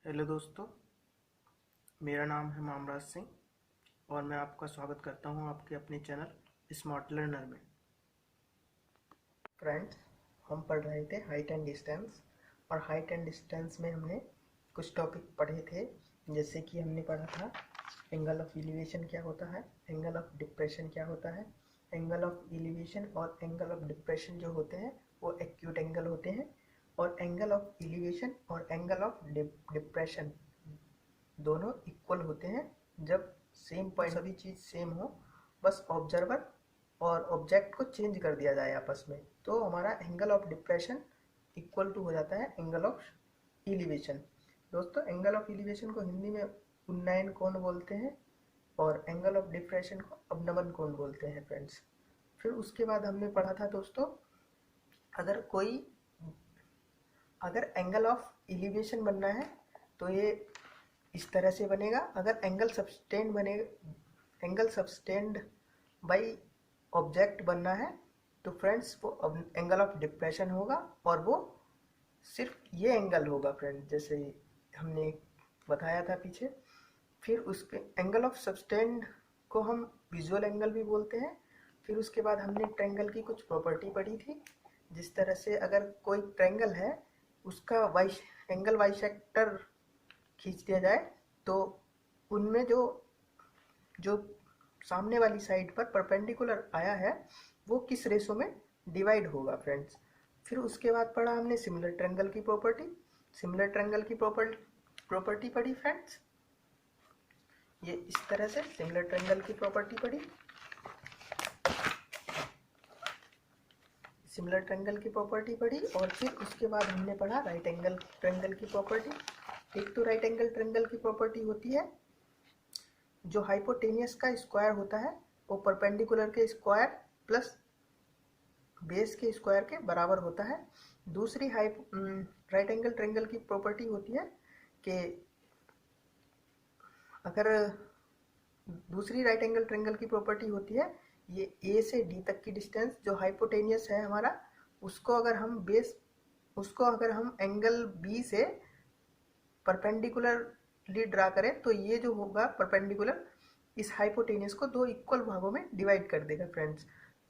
Hello दोस्तों, मेरा नाम है मामराज सिंह और मैं आपका स्वागत करता हूं आपके अपने चैनल स्मार्ट लर्नर में। फ्रेंड्स, हम पढ़ रहे थे हाइट एंड डिस्टेंस और हाइट एंड डिस्टेंस में हमने कुछ टॉपिक पढ़े थे। जैसे कि हमने पढ़ा था एंगल ऑफ एलिवेशन क्या होता है, एंगल ऑफ डिप्रेशन क्या होता है। एंगल ऑफ एलिवेशन और एंगल ऑफ डिप्रेशन जो होते हैं वो एक्यूट एंगल होते हैं, और एंगल ऑफ एलिवेशन और एंगल ऑफ डिप्रेशन दोनों इक्वल होते हैं जब सेम पॉइंट सभी चीज़ सेम हो, बस ऑब्जर्वर और ऑब्जेक्ट को चेंज कर दिया जाए आपस में, तो हमारा angle of depression equal to हो जाता है एंगल ऑफ एलिवेशन। दोस्तों, एंगल ऑफ एलिवेशन को हिंदी में उन्नयन कोण बोलते हैं और एंगल ऑफ डिप्रेशन को अवनमन कोण बोलते हैं फ्रेंड्स। फिर उसके बाद हमने पढ़ा था दोस्तों, अगर एंगल ऑफ एलिवेशन बनना है तो ये इस तरह से बनेगा। अगर एंगल सबटेंड बाई ऑब्जेक्ट बनना है तो फ्रेंड्स वो एंगल ऑफ डिप्रेशन होगा, और वो सिर्फ ये एंगल होगा फ्रेंड्स, जैसे हमने बताया था पीछे। फिर उसके एंगल ऑफ सबटेंड को हम विजुअल एंगल भी बोलते हैं। फिर उसके बाद हमने ट्रायंगल की कुछ प्रॉपर्टी पढ़ी थी, जिस तरह से अगर कोई ट्रायंगल है उसका एंगल बाइसेक्टर खींच दिया जाए तो उनमें जो जो सामने वाली साइड पर परपेंडिकुलर आया है वो किस रेशो में डिवाइड होगा फ्रेंड्स। फिर उसके बाद पढ़ा हमने सिमिलर ट्रायंगल की प्रॉपर्टी। सिमिलर ट्रायंगल की प्रॉपर्टी पढ़ी फ्रेंड्स, ये इस तरह से सिमिलर ट्रायंगल की प्रॉपर्टी पढ़ी। सिमिलर ट्रायंगल की प्रॉपर्टी पढ़ी और फिर उसके बाद हमने पढ़ा राइट एंगल ट्रायंगल की प्रॉपर्टी। एक तो राइट एंगल ट्रायंगल की प्रॉपर्टी होती है जो हाइपोटेनियस का स्क्वायर होता है वो परपेंडिकुलर के स्क्वायर प्लस बेस के स्क्वायर के बराबर होता है। दूसरी राइट एंगल ट्रायंगल की प्रॉपर्टी होती है कि अगर दूसरी राइट एंगल ट्रायंगल की प्रॉपर्टी होती है ये ए से डी तक की डिस्टेंस जो हाइपोटेनियस है हमारा, उसको अगर हम एंगल बी से परपेंडिकुलरली ड्रा करें तो ये जो होगा परपेंडिकुलर इस हाइपोटेनियस को दो इक्वल भागों में डिवाइड कर देगा फ्रेंड्स।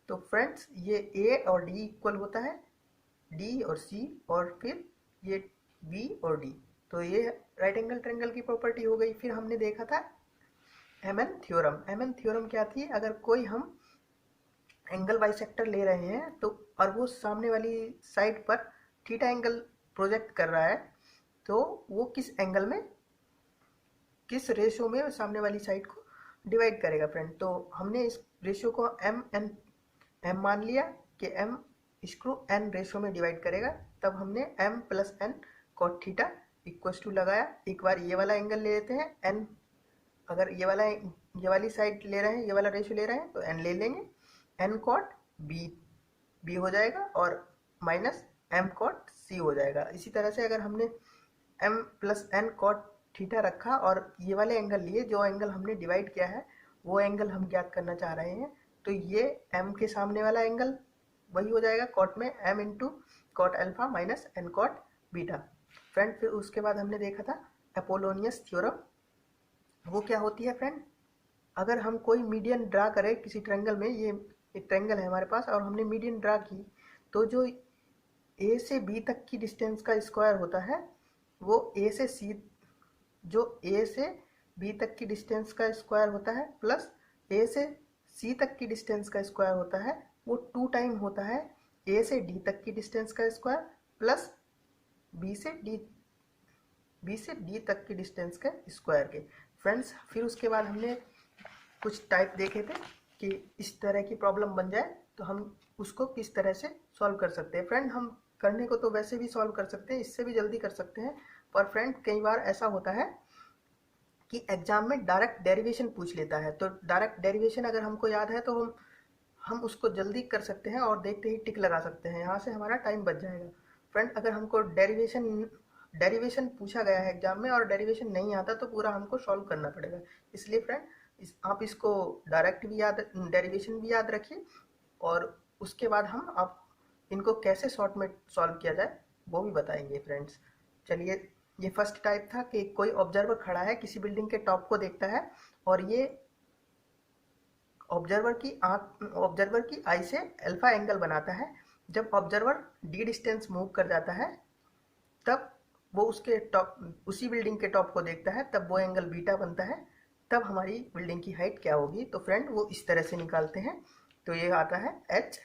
तो फ्रेंड्स ये ए और डी इक्वल होता है, डी और सी, और फिर ये बी और डी। तो ये राइट एंगल ट्रायंगल की प्रॉपर्टी हो गई। फिर हमने देखा था एमएन थ्योरम। एमएन थ्योरम क्या थी, अगर कोई हम एंगल बाइसेक्टर ले रहे हैं तो और वो सामने वाली साइड पर थीटा एंगल प्रोजेक्ट कर रहा है तो वो किस एंगल में किस रेशियो में सामने वाली साइड को डिवाइड करेगा फ्रेंड। तो हमने इस रेशियो को एम मान लिया कि एम इसको एन रेशियो में डिवाइड करेगा, तब हमने M plus N cot theta equals to लगाया। एक बार ये वाला एंगल ले लेते हैं एन, अगर ये वाली साइड ले रहे हैं, ये वाला रेशियो ले रहे हैं तो एन ले लेंगे, एन कॉट बी हो जाएगा और माइनस एम कॉट सी हो जाएगा। इसी तरह से अगर हमने M plus N cot theta रखा और ये वाले एंगल लिए, जो एंगल हमने डिवाइड किया है वो एंगल हम ज्ञात करना चाह रहे हैं, तो ये एम के सामने वाला एंगल वही हो जाएगा कॉट में M into cot alpha minus N cot beta friend. फिर उसके बाद हमने देखा था अपोलोनियस थ्योरम। वो क्या होती है फ्रेंड, अगर हम कोई मीडियन ड्रा करें किसी ट्रायंगल में, ये एक ट्रायंगल है हमारे पास और हमने मीडियन ड्रा की, तो जो ए से बी तक की डिस्टेंस का स्क्वायर होता है वो ए से बी तक की डिस्टेंस का स्क्वायर होता है प्लस ए से सी तक की डिस्टेंस का स्क्वायर होता है, वो 2 टाइम होता है ए से डी तक की डिस्टेंस का स्क्वायर प्लस बी से डी तक की डिस्टेंस के स्क्वायर के फ्रेंड्स। फिर उसके बाद हमने कुछ टाइप देखे थे कि इस तरह की प्रॉब्लम बन जाए तो हम उसको किस तरह से सॉल्व कर सकते हैं फ्रेंड। हम करने को तो वैसे भी सॉल्व कर सकते हैं, इससे भी जल्दी कर सकते हैं, पर फ्रेंड कई बार ऐसा होता है कि एग्जाम में डायरेक्ट डेरिवेशन पूछ लेता है, तो डायरेक्ट डेरिवेशन अगर हमको याद है तो हम उसको जल्दी कर सकते हैं और देखते ही टिक लगा सकते हैं, यहाँ से हमारा टाइम बच जाएगा फ्रेंड। अगर हमको डेरिवेशन पूछा गया है एग्जाम में और डेरिवेशन नहीं आता तो पूरा हमको सॉल्व करना पड़ेगा। इसलिए फ्रेंड आप इसको डेरिवेशन भी याद रखिए, और उसके बाद आप इनको कैसे शॉर्ट में सॉल्व किया जाए वो भी बताएंगे फ्रेंड्स। चलिए ये फर्स्ट टाइप था कि कोई ऑब्जर्वर खड़ा है, किसी बिल्डिंग के टॉप को देखता है और ये ऑब्जर्वर की आई से अल्फा एंगल बनाता है। जब ऑब्जर्वर डी डिस्टेंस मूव कर जाता है तब वो उसके टॉप, उसी बिल्डिंग के टॉप को देखता है, तब वो एंगल बीटा बनता है। तब हमारी बिल्डिंग की हाइट क्या होगी? तो फ्रेंड वो इस तरह से निकालते हैं। तो ये आता है h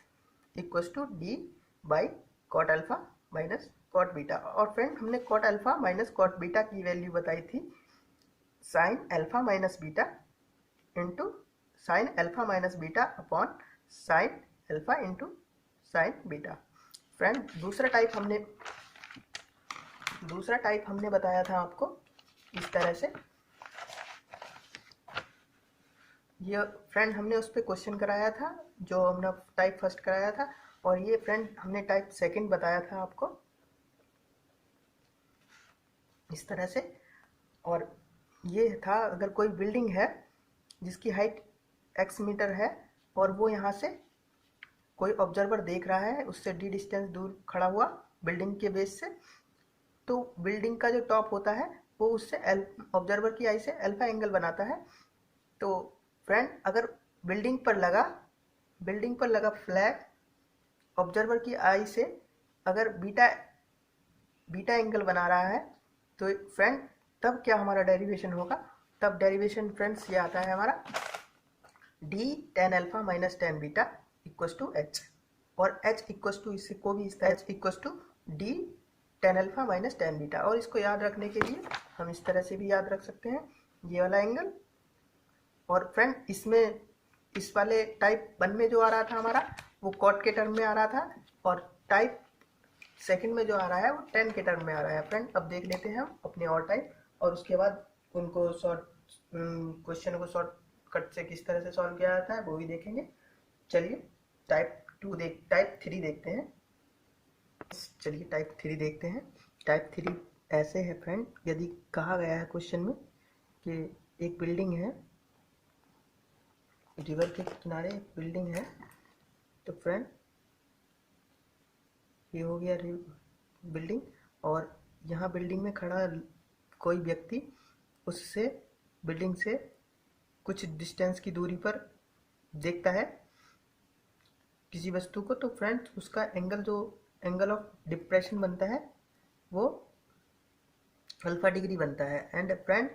equals to D by cot alpha minus cot beta. और फ्रेंड हमने cot alpha minus cot beta की वैल्यू बताई थी sine alpha minus beta into sine alpha minus beta upon sine alpha into sine beta. Friend दूसरा type हमने बताया था आपको इस तरह से। ये फ्रेंड हमने उस पर क्वेश्चन कराया था जो हमने टाइप फर्स्ट कराया था, और ये फ्रेंड हमने टाइप सेकंड बताया था आपको इस तरह से। और ये था अगर कोई बिल्डिंग है जिसकी हाइट x मीटर है और वो यहाँ से कोई ऑब्जर्वर देख रहा है, उससे d डिस्टेंस दूर खड़ा हुआ बिल्डिंग के बेस से, तो बिल्डिंग का जो टॉप होता है वो उससे ऑब्जर्वर की आई से अल्फा एंगल बनाता है। तो फ्रेंड अगर बिल्डिंग पर लगा फ्लैग ऑब्जर्वर की आई से अगर बीटा एंगल बना रहा है, तो फ्रेंड तब क्या हमारा डेरिवेशन होगा? तब डेरिवेशन फ्रेंड्स ये आता है हमारा d tan alpha minus tan beta equals to h, और h इक्वस टू इसको भी इस h इक्वस टू d tan alpha minus tan beta. और इसको याद रखने के लिए हम इस तरह से भी याद रख सकते हैं, ये वाला एंगल। और फ्रेंड इसमें इस वाले टाइप 1 में जो आ रहा था हमारा वो कॉट के टर्म में आ रहा था, और टाइप सेकंड में जो आ रहा है वो tan के टर्म में आ रहा है। फ्रेंड अब देख लेते हैं हम अपने और टाइप, और उसके बाद उनको क्वेश्चन को शॉर्ट कट से किस तरह से सॉल्व किया जाता है वो भी देखेंगे। चलिए टाइप 3 देखते हैं। चलिए टाइप 3 देखते हैं। टाइप 3 ऐसे है फ्रेंड, यदि कहा गया है क्वेश्चन में कि एक बिल्डिंग है, रिवर के किनारे एक बिल्डिंग है, तो फ्रेंड ये हो गया बिल्डिंग, और यहाँ बिल्डिंग में खड़ा कोई व्यक्ति उससे बिल्डिंग से कुछ डिस्टेंस की दूरी पर देखता है किसी वस्तु को, तो फ्रेंड्स उसका एंगल ऑफ डिप्रेशन बनता है वो अल्फा डिग्री बनता है। एंड फ्रेंड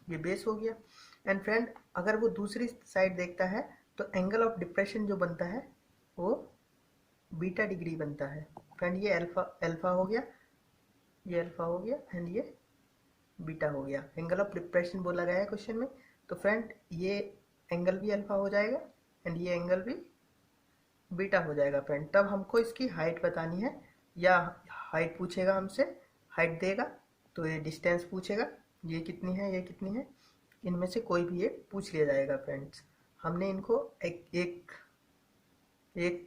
ये बेस हो गया। एंड फ्रेंड अगर वो दूसरी साइड देखता है तो एंगल ऑफ डिप्रेशन जो बनता है वो बीटा डिग्री बनता है। फ्रेंड ये अल्फा हो गया, ये अल्फा हो गया, एंड ये बीटा हो गया। एंगल ऑफ डिप्रेशन बोला गया है क्वेश्चन में, तो फ्रेंड ये एंगल भी अल्फा हो जाएगा एंड ये एंगल भी बीटा हो जाएगा। फ्रेंड तब हमको इसकी हाइट बतानी है, या हाइट पूछेगा हमसे, हाइट देगा तो ये डिस्टेंस पूछेगा, ये कितनी है ये कितनी है, इनमें से कोई भी एक पूछ लिया जाएगा। फ्रेंड्स हमने इनको एक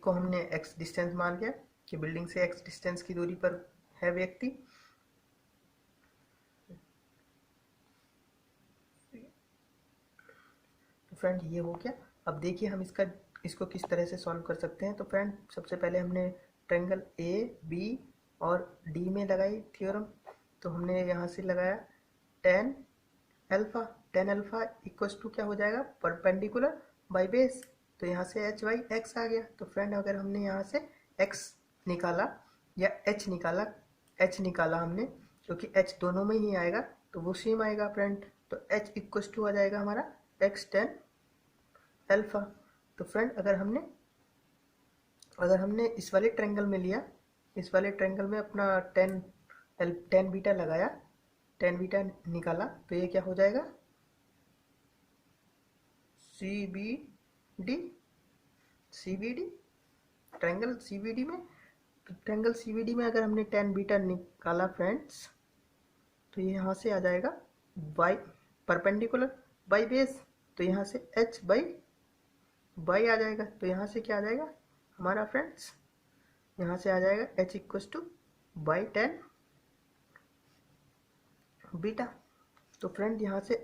को हमने x डिस्टेंस मान लिया कि बिल्डिंग से x डिस्टेंस की दूरी पर है व्यक्ति। तो फ्रेंड ये हो गया। अब देखिए हम इसको किस तरह से सॉल्व कर सकते हैं। तो फ्रेंड सबसे पहले हमने ट्रायंगल ए बी और डी में लगाई थ्योरम। तो हमने यहाँ से लगाया टेन अल्फा इक्वस टू क्या हो जाएगा? Perpendicular by base. तो यहाँ से h बाई एक्स आ गया। तो फ्रेंड अगर हमने यहाँ से x निकाला या h निकाला हमने, क्योंकि h दोनों में ही आएगा तो वो सेम आएगा फ्रेंड। तो h इक्वस टू आ जाएगा हमारा x टेन अल्फा। तो फ्रेंड अगर हमने इस वाले ट्रायंगल में लिया, इस वाले ट्रायंगल में अपना टेन बीटा लगाया, टेन बीटा निकाला, तो ये क्या हो जाएगा? CBD ट्रायंगल CBD में। तो ट्रायंगल CBD में अगर हमने टेन बीटा निकाला फ्रेंड्स, तो ये यहाँ से आ जाएगा बाई परपेंडिकुलर बाई बेस। तो यहाँ से h बाई आ जाएगा। तो यहाँ से क्या आ जाएगा हमारा फ्रेंड्स? यहाँ से आ जाएगा h equals to by tan beta. तो फ्रेंड यहाँ से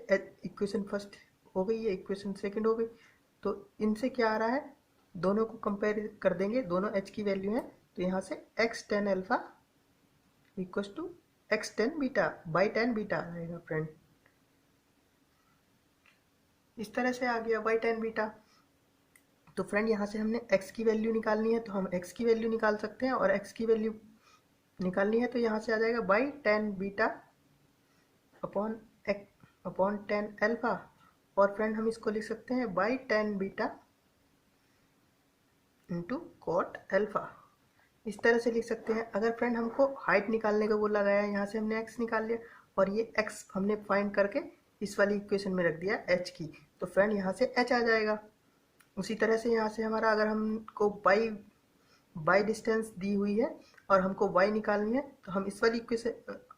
इक्वेशन फर्स्ट हो गई है, इक्वेशन सेकंड हो गई। तो इनसे क्या आ रहा है, दोनों को कंपेयर कर देंगे, दोनों h की वैल्यू है। तो यहाँ से x tan alpha equals to x tan beta by tan beta आ जाएगा फ्रेंड। इस तरह से आ गया बाई टेन बीटा। तो फ्रेंड यहाँ से हमने x की वैल्यू निकालनी है तो हम x की वैल्यू निकाल सकते हैं, और x की वैल्यू निकालनी है तो यहाँ से आ जाएगा by tan beta upon tan alpha, और फ्रेंड हम इसको लिख सकते हैं by tan beta into cot alpha. इस तरह से लिख सकते हैं। अगर फ्रेंड हमको हाइट निकालने का बोला गया है, यहाँ से हमने x निकाल लिया और ये x हमने फाइंड करके इस वाली इक्वेशन में रख दिया h की, तो फ्रेंड यहाँ से h आ जाएगा। उसी तरह से यहाँ से हमारा अगर हमको बाई डिस्टेंस दी हुई है और हमको y निकालनी है तो हम इस वाली इक्वेशन,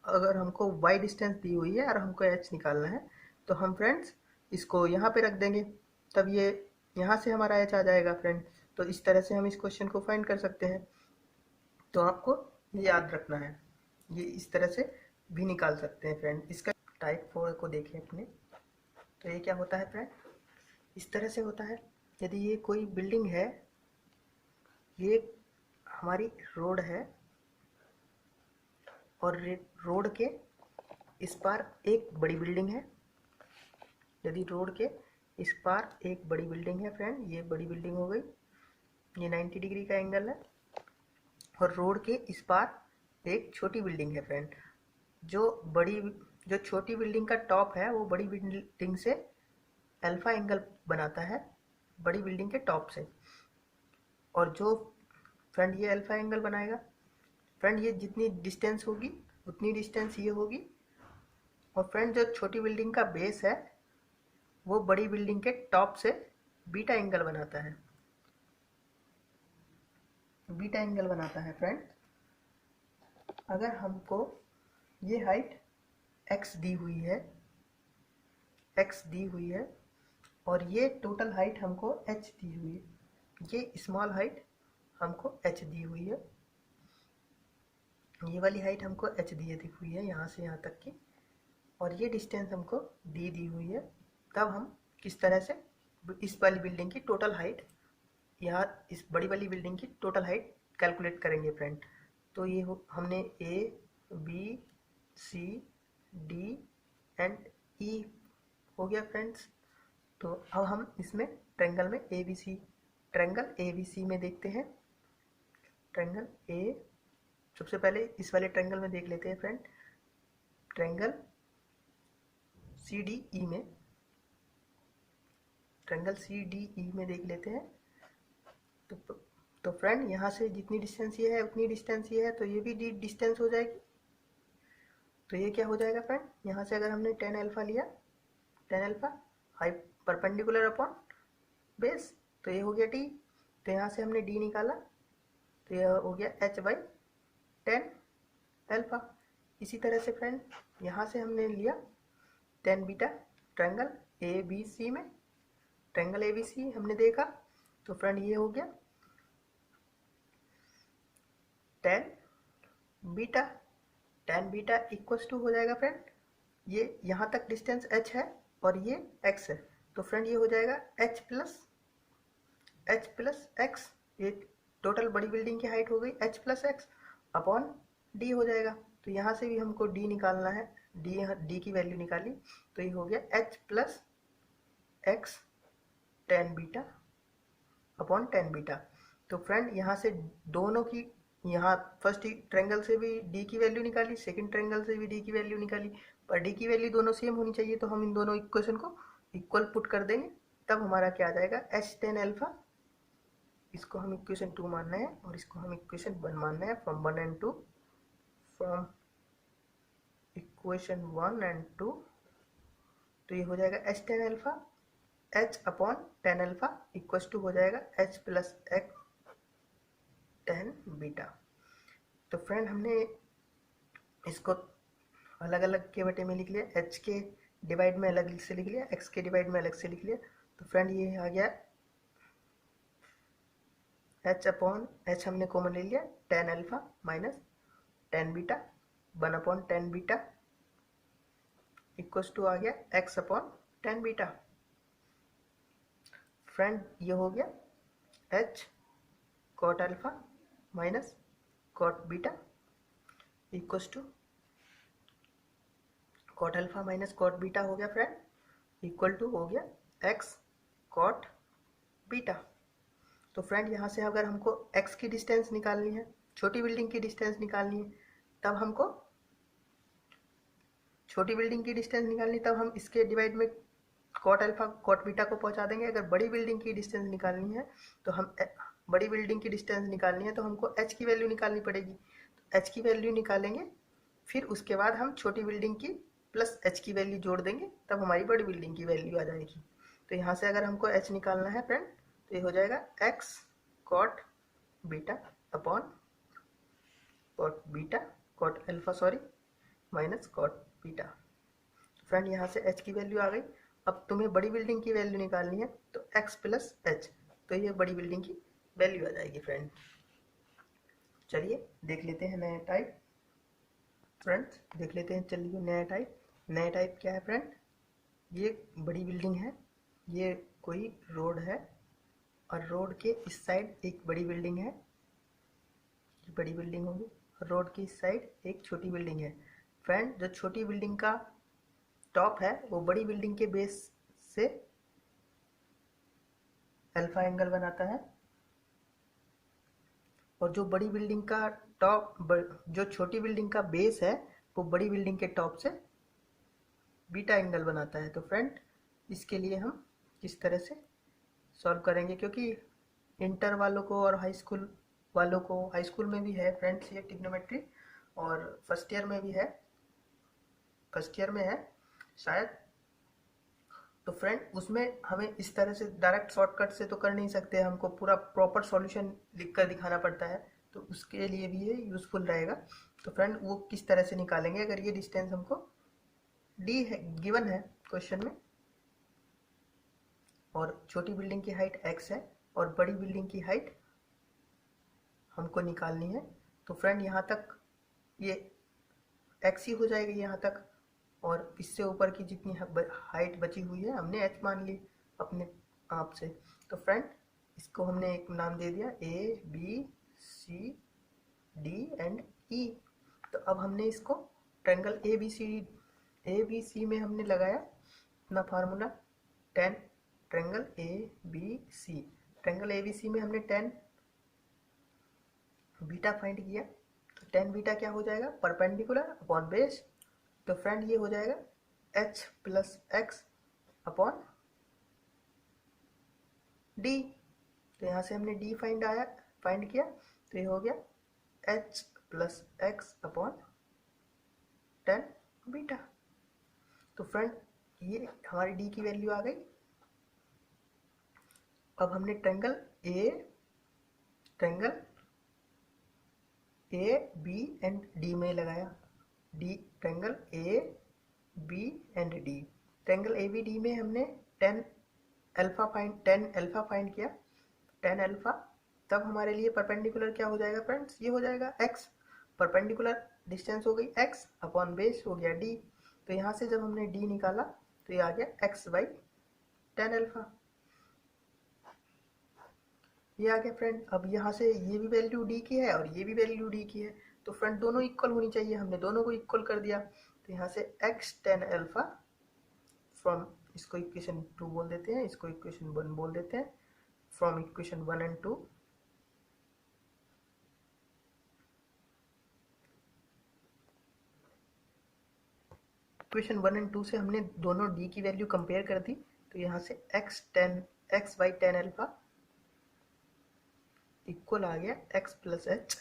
अगर हमको y डिस्टेंस दी हुई है और हमको h निकालना है तो हम फ्रेंड्स इसको यहाँ पे रख देंगे, तब ये यहाँ से हमारा h आ जाएगा फ्रेंड। तो इस तरह से हम इस क्वेश्चन को फाइंड कर सकते हैं। तो आपको ये याद रखना है, ये इस तरह से भी निकाल सकते हैं फ्रेंड। इसका टाइप 4 को देखें अपने, तो ये क्या होता है फ्रेंड, इस तरह से होता है। यदि ये कोई बिल्डिंग है, ये हमारी रोड है और रोड के इस पार एक बड़ी बिल्डिंग है। यदि रोड के इस पार एक बड़ी बिल्डिंग है फ्रेंड, ये बड़ी बिल्डिंग हो गई, ये 90 डिग्री का एंगल है, और रोड के इस पार एक छोटी बिल्डिंग है फ्रेंड। जो छोटी बिल्डिंग का टॉप है वो बड़ी बिल्डिंग से अल्फा एंगल बनाता है, बड़ी बिल्डिंग के टॉप से, और जो फ्रेंड ये अल्फा एंगल बनाएगा फ्रेंड, ये जितनी डिस्टेंस होगी उतनी डिस्टेंस ये होगी, और फ्रेंड जो छोटी बिल्डिंग का बेस है वो बड़ी बिल्डिंग के टॉप से बीटा एंगल बनाता है, बीटा एंगल बनाता है फ्रेंड। अगर हमको ये हाइट x दी हुई है और ये टोटल हाइट हमको h दी हुई है, ये स्मॉल हाइट हमको h दी हुई है, ये वाली हाइट हमको h दी हुई है यहाँ से यहाँ तक की, और ये डिस्टेंस हमको दी हुई है, तब हम किस तरह से इस वाली बिल्डिंग की टोटल हाइट, यहाँ इस बड़ी वाली बिल्डिंग की टोटल हाइट कैलकुलेट करेंगे फ्रेंड। तो ये हमने A B C D and E हो गया फ्रेंड्स। तो अब हम इसमें ट्रायंगल में ट्रायंगल ABC में देखते हैं। ट्रायंगल A, सबसे पहले इस वाले ट्रायंगल में देख लेते हैं फ्रेंड। ट्रायंगल CDE में, ट्रायंगल CDE में देख लेते हैं। तो फ्रेंड यहाँ से जितनी डिस्टेंस ये है उतनी डिस्टेंस ये है, तो ये भी डिस्टेंस हो जाएगी। तो ये क्या हो जाएगा फ्रेंड, यहाँ से अगर हमने टेन अल्फा लिया, tan alpha height perpendicular upon base, तो ये हो गया t। तो यहाँ से हमने d निकाला तो यह हो गया h बाई टेन अल्फा। इसी तरह से फ्रेंड यहाँ से हमने लिया टेन बीटा ट्रायंगल ABC में, ट्रायंगल ABC हमने देखा, तो फ्रेंड ये हो गया टेन बीटा इक्वल्स टू हो जाएगा फ्रेंड, ये यहाँ तक डिस्टेंस h है और ये x है, तो फ्रेंड ये हो जाएगा h प्लस x, ये टोटल बड़ी बिल्डिंग की हाइट हो गई h plus x upon d हो जाएगा। तो यहाँ से भी हमको d निकालना है, d की वैल्यू निकाली, तो ये हो गया h plus x tan beta upon tan beta. तो फ्रेंड यहाँ से दोनों की, यहाँ फर्स्ट ट्रायंगल से भी d की वैल्यू निकाली, सेकंड ट्रायंगल से भी d की वैल्यू निकाली, पर d की वैल्यू दोनों सेम होनी चाहिए, तो हम इन दोनों इक्वेशन को इक्वल पुट कर देंगे, तब हमारा क्या आ जाएगा h टेन अल्फा। इसको हम इक्वेशन 2 मानना है और इसको हम इक्वेशन 1 मानना है, from 1 and 2, from equation 1 and 2। तो ये हो जाएगा h tan alpha, h upon tan alpha equals to हो जाएगा h plus x tan beta. तो फ्रेंड हमने इसको अलग अलग के बटे में लिख लिया, h के डिवाइड में अलग से लिख लिया, x के डिवाइड में अलग से लिख लिया। तो फ्रेंड ये आ गया h अपॉन h हमने कॉमन ले लिया, tan alpha minus tan beta, 1 upon tan beta equals to आ गया x upon tan beta. Friend ये हो गया h cot alpha minus cot beta equals to cot alpha minus cot beta हो गया फ्रेंड, इक्वल टू हो गया x cot beta. तो फ्रेंड यहाँ से अगर हमको एक्स की डिस्टेंस निकालनी है, छोटी बिल्डिंग की डिस्टेंस निकालनी है, तब हमको छोटी बिल्डिंग की डिस्टेंस निकालनी, तब हम इसके डिवाइड में कॉट अल्फा कॉट बीटा को पहुंचा देंगे। अगर बड़ी बिल्डिंग की डिस्टेंस निकालनी है तो हम बड़ी बिल्डिंग की डिस्टेंस निकालनी है तो हमको एच की वैल्यू निकालनी पड़ेगी। तो एच की वैल्यू निकालेंगे, फिर उसके बाद हम छोटी बिल्डिंग की प्लस एच की वैल्यू जोड़ देंगे, तब हमारी बड़ी बिल्डिंग की वैल्यू आ जाएगी। तो यहाँ से अगर हमको एच निकालना है फ्रेंड, तो ये हो जाएगा X cot beta upon cot beta cot alpha sorry minus cot beta. Friend यहाँ से h की वैल्यू आ गई। अब तुम्हें बड़ी बिल्डिंग की वैल्यू निकालनी है तो x प्लस एच, तो ये बड़ी बिल्डिंग की वैल्यू आ जाएगी फ्रेंड। चलिए देख लेते हैं नया टाइप। फ्रेंड्स देख लेते हैं, चलिए नया टाइप। नया टाइप क्या है फ्रेंड, ये बड़ी बिल्डिंग है, ये कोई रोड है और रोड के इस साइड एक बड़ी बिल्डिंग है, ये बड़ी बिल्डिंग होगी। रोड की इस साइड एक छोटी बिल्डिंग है। फ्रेंड जो छोटी बिल्डिंग का टॉप है वो बड़ी बिल्डिंग के बेस से अल्फा एंगल बनाता है, और जो बड़ी बिल्डिंग का जो छोटी बिल्डिंग का बेस है वो बड़ी बिल्डिंग के टॉप से बीटा एंगल बनाता है। तो फ्रेंड इसके लिए हम किस तरह से सॉल्व करेंगे, क्योंकि इंटर वालों को और हाई स्कूल वालों को, हाई स्कूल में भी है फ्रेंड्स ये ट्रिग्नोमेट्री, और फर्स्ट ईयर में भी है, फर्स्ट ईयर में है शायद। तो फ्रेंड उसमें हमें इस तरह से डायरेक्ट शॉर्टकट से तो कर नहीं सकते, हमको पूरा प्रॉपर सॉल्यूशन लिख कर दिखाना पड़ता है, तो उसके लिए भी ये यूज़फुल रहेगा। तो फ्रेंड वो किस तरह से निकालेंगे, अगर ये डिस्टेंस हमको डी है गिवन है क्वेश्चन में, और छोटी बिल्डिंग की हाइट x है और बड़ी बिल्डिंग की हाइट हमको निकालनी है, तो फ्रेंड यहाँ तक ये x ही हो जाएगी यहाँ तक, और इससे ऊपर की जितनी हाइट बची हुई है हमने h मान ली अपने आप से। तो फ्रेंड इसको हमने एक नाम दे दिया A B C D and E. तो अब हमने इसको ट्रायंगल ए बी सी में हमने लगाया अपना formula 10, triangle A B C, triangle A B C में हमने 10 बीटा फाइंड किया। तो 10 बीटा क्या हो जाएगा, परपेंडिकुलर अपॉन बेस। तो फ्रेंड ये हो जाएगा h plus X upon D. तो यहाँ से हमने d फाइंड किया, तो ये हो गया h plus X upon 10 beta. तो फ्रेंड ये हमारी d की वैल्यू आ गई। अब हमने triangle A B and D में लगाया, D triangle A B and D, triangle A B D में हमने 10 अल्फा फाइंड किया, 10 अल्फा। तब हमारे लिए परपेंडिकुलर क्या हो जाएगा फ्रेंड्स, ये हो जाएगा x, परपेंडिकुलर डिस्टेंस हो गई x अपॉन बेस हो गया d। तो यहाँ से जब हमने d निकाला तो ये आ गया x बाई 10 अल्फा, ये आ गया फ्रेंड। अब यहाँ से ये भी वैल्यू d की है और ये भी वैल्यू d की है, तो फ्रेंड दोनों इक्वल होनी चाहिए, हमने दोनों को इक्वल कर दिया। तो यहाँ से x 10 अल्फा फ्रॉम, इसको इक्वेशन 2 बोल देते हैं, इसको इक्वेशन 1 बोल देते हैं, from equation 1 and 2 equation 1 and 2 से हमने दोनों d की वैल्यू कंपेयर कर दी। तो यहाँ से x बाई 10 अल्फा इक्वल आ गया x प्लस एच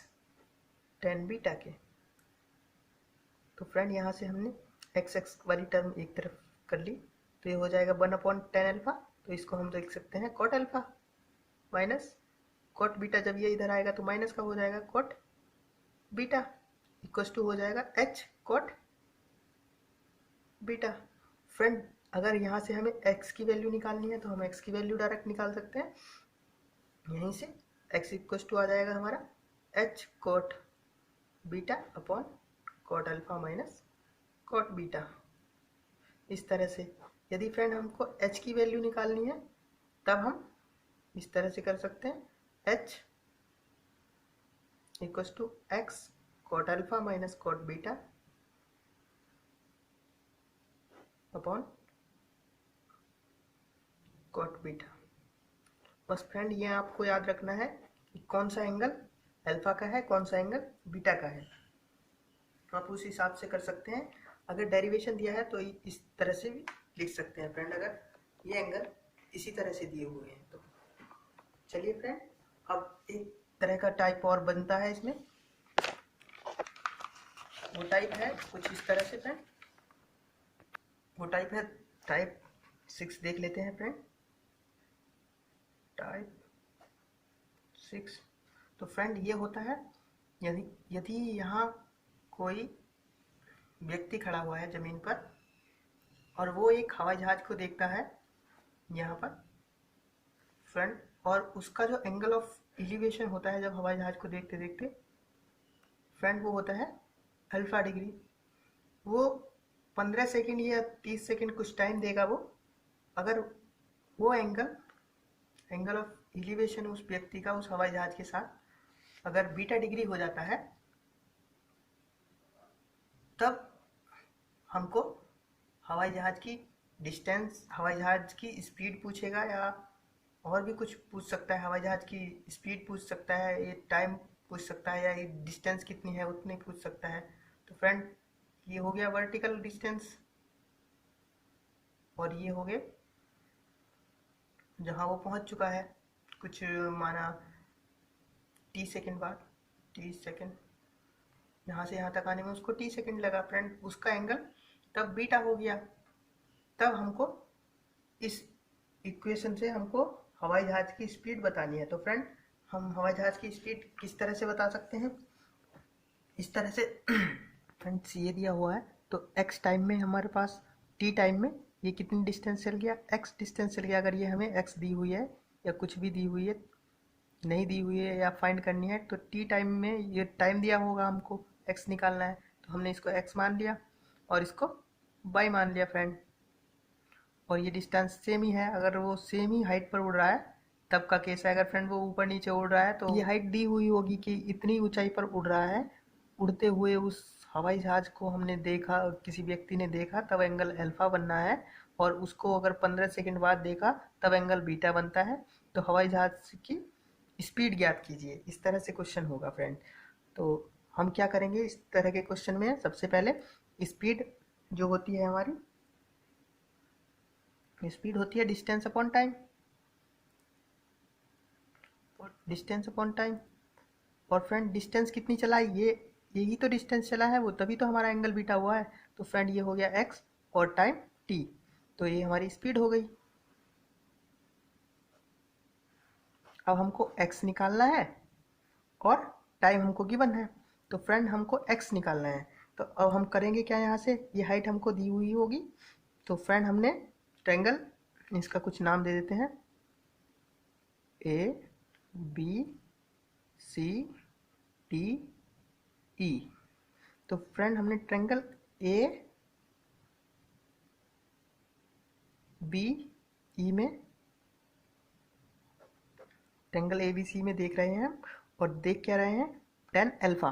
10 बीटा के। तो फ्रेंड यहाँ से हमने x वाली टर्म एक तरफ कर ली, तो ये हो जाएगा 1 अपॉन 10 अल्फा। तो इसको हम देख सकते हैं cot alpha minus cot beta, जब ये इधर आएगा तो माइनस का हो जाएगा कॉट बीटा, इक्वल टू हो जाएगा h कॉट बीटा। फ्रेंड अगर यहाँ से हमें x की वैल्यू निकालनी है तो हम x की वैल्यू डायरेक्ट निकाल सकते हैं, यहीं से x इक्वल टू आ जाएगा हमारा h cot beta upon cot alpha minus cot beta. इस तरह से यदि फ्रेंड हमको h की वैल्यू निकालनी है तब हम इस तरह से कर सकते हैं, h equal to X cot alpha minus cot beta upon cot beta. बस फ्रेंड ये आपको याद रखना है कि कौन सा एंगल अल्फा का है, कौन सा एंगल बीटा का है, तो आप उस हिसाब से कर सकते हैं। अगर डेरिवेशन दिया है तो इस तरह से भी लिख सकते हैं फ्रेंड, अगर ये एंगल इसी तरह से दिए हुए हैं तो। चलिए फ्रेंड, अब एक तरह का टाइप और बनता है इसमें, वो टाइप है कुछ इस तरह से फ्रेंड, वो टाइप है टाइप 6 देख लेते हैं फ्रेंड। टाइप 6, तो फ्रेंड ये होता है यदि यदि यहाँ कोई व्यक्ति खड़ा हुआ है जमीन पर और वो एक हवाई जहाज को देखता है यहाँ पर फ्रेंड, और उसका जो एंगल ऑफ एलिवेशन होता है जब हवाई जहाज को देखते देखते फ्रेंड, वो होता है अल्फा डिग्री। वो 15 सेकंड या 30 सेकंड कुछ टाइम देगा वो। अगर वो एंगल ऑफ एलिवेशन उस व्यक्ति का उस हवाई जहाज के साथ अगर बीटा डिग्री हो जाता है, तब हमको हवाई जहाज की डिस्टेंस, हवाई जहाज की स्पीड पूछेगा, या और भी कुछ पूछ सकता है। हवाई जहाज की स्पीड पूछ सकता है, ये टाइम पूछ सकता है, या ये डिस्टेंस कितनी है उतनी पूछ सकता है। तो फ्रेंड ये हो गया वर्टिकल डिस्टेंस, और ये हो गए जहाँ वो पहुँच चुका है, कुछ माना 30 सेकंड बाद, 30 सेकंड, यहाँ से यहाँ तक आने में उसको 30 सेकंड लगा फ्रेंड, उसका एंगल तब बीटा हो गया। तब हमको इस इक्वेशन से हमको हवाई जहाज की स्पीड बतानी है। तो फ्रेंड हम हवाई जहाज की स्पीड किस तरह से बता सकते हैं, इस तरह से फ्रेंड्स ये दिया हुआ है तो x टाइम में हमारे पास t टाइम में ये कितनी डिस्टेंस चल गया, x डिस्टेंस चल गया। अगर ये हमें x दी हुई है या कुछ भी दी हुई है, नहीं दी हुई है या फाइंड करनी है, तो t टाइम में ये टाइम दिया होगा, हमको x निकालना है, तो हमने इसको x मान लिया और इसको y मान लिया फ्रेंड। और ये डिस्टेंस सेम ही है, अगर वो सेम ही हाइट पर उड़ रहा है तब का केस है। अगर फ्रेंड वो ऊपर नीचे उड़ रहा है तो ये हाइट दी हुई होगी कि इतनी ऊंचाई पर उड़ रहा है, उड़ते हुए उस हवाई जहाज को हमने देखा, किसी व्यक्ति ने देखा, तब एंगल अल्फा बनना है। और उसको अगर 15 सेकंड बाद देखा तब एंगल बीटा बनता है। तो हवाई जहाज की स्पीड ज्ञात कीजिए, इस तरह से क्वेश्चन होगा फ्रेंड। तो हम क्या करेंगे इस तरह के क्वेश्चन में, सबसे पहले स्पीड जो होती है हमारी, स्पीड होती है distance upon time, distance upon time. और फ्रेंड डिस्टेंस कितनी चला है, ये यही तो डिस्टेंस चला है, वो तभी तो हमारा एंगल बीटा हुआ है। तो फ्रेंड ये हो गया x और टाइम t, तो ये हमारी स्पीड हो गई। अब हमको x निकालना है और टाइम हमको गिवन है, तो फ्रेंड हमको x निकालना है। तो अब हम करेंगे क्या, यहाँ से ये हाइट हमको दी हुई होगी, तो फ्रेंड हमने ट्रायंगल, इसका कुछ नाम दे देते हैं, ए बी सी डी ई। तो फ्रेंड हमने ट्रायंगल ए बी ई में, ट्रायंगल ए बी सी में देख रहे हैं हम, और देख क्या रहे हैं, टेन अल्फा।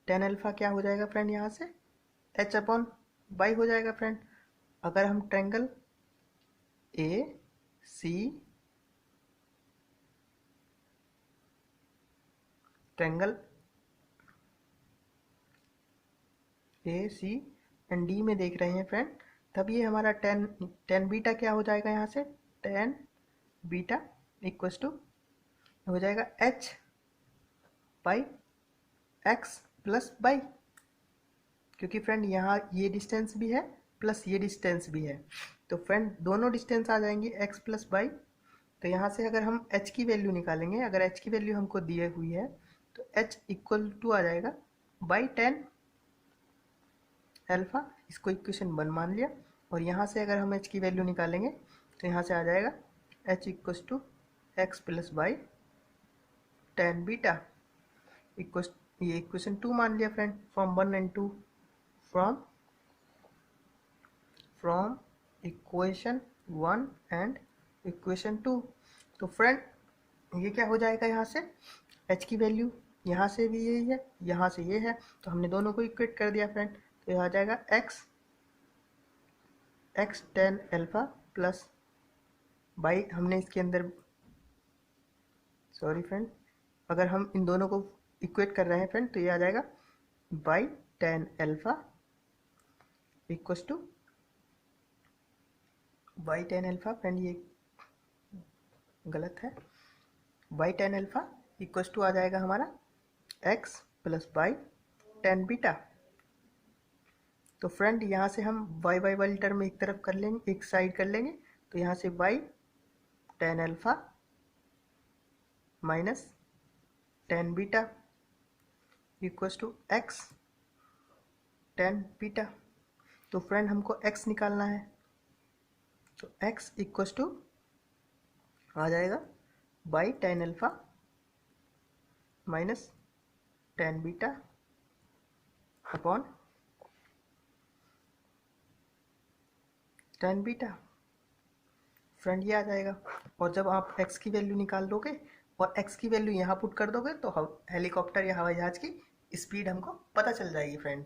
टेन अल्फा क्या हो जाएगा फ्रेंड, यहाँ से h अपॉन वाई हो जाएगा फ्रेंड। अगर हम triangle A C, triangle A C and D में देख रहे हैं फ्रेंड, तब ये हमारा टेन बीटा क्या हो जाएगा, यहाँ से टेन बीटा इक्वल टू हो जाएगा h by x plus by, क्योंकि फ्रेंड यहाँ ये डिस्टेंस भी है प्लस ये डिस्टेंस भी है, तो फ्रेंड दोनों डिस्टेंस आ जाएंगे x प्लस बाई। तो यहाँ से अगर हम h की वैल्यू निकालेंगे, अगर h की वैल्यू हमको दी हुई है तो h इक्वल टू आ जाएगा बाई टेन अल्फा, इसको इक्वेशन 1 मान लिया। और यहाँ से अगर हम h की वैल्यू निकालेंगे तो यहाँ से आ जाएगा h equal to X plus by tan beta equal, ये इक्वेशन 2 मान लिया friend, from 1 and 2, from equation 1 and equation 2। तो फ्रेंड ये क्या हो जाएगा, यहाँ से h की वैल्यू, यहाँ से भी यही है, यहाँ से ये है, तो हमने दोनों को इक्वेट कर दिया फ्रेंड। तो यह आ जाएगा x x tan alpha plus by, हमने इसके अंदर, सॉरी फ्रेंड, अगर हम इन दोनों को इक्वेट कर रहे हैं फ्रेंड तो ये आ जाएगा by tan alpha equals to by tan alpha, friend ये गलत है, by tan alpha equals to आ जाएगा हमारा x plus by tan beta. तो फ्रेंड यहाँ से हम वाई वाई वाली टर्म एक तरफ कर लेंगे, एक साइड कर लेंगे, तो यहाँ से by tan alpha minus tan beta equals to x tan beta. तो फ्रेंड हमको x निकालना है, तो x इक्वस टू आ जाएगा by tan alpha minus tan beta upon tan beta. Friend ये आ जाएगा, और जब आप x की वैल्यू निकाल दोगे और x की वैल्यू यहाँ पुट कर दोगे तो हेलीकॉप्टर या हवाई जहाज की स्पीड हमको पता चल जाएगी फ्रेंड।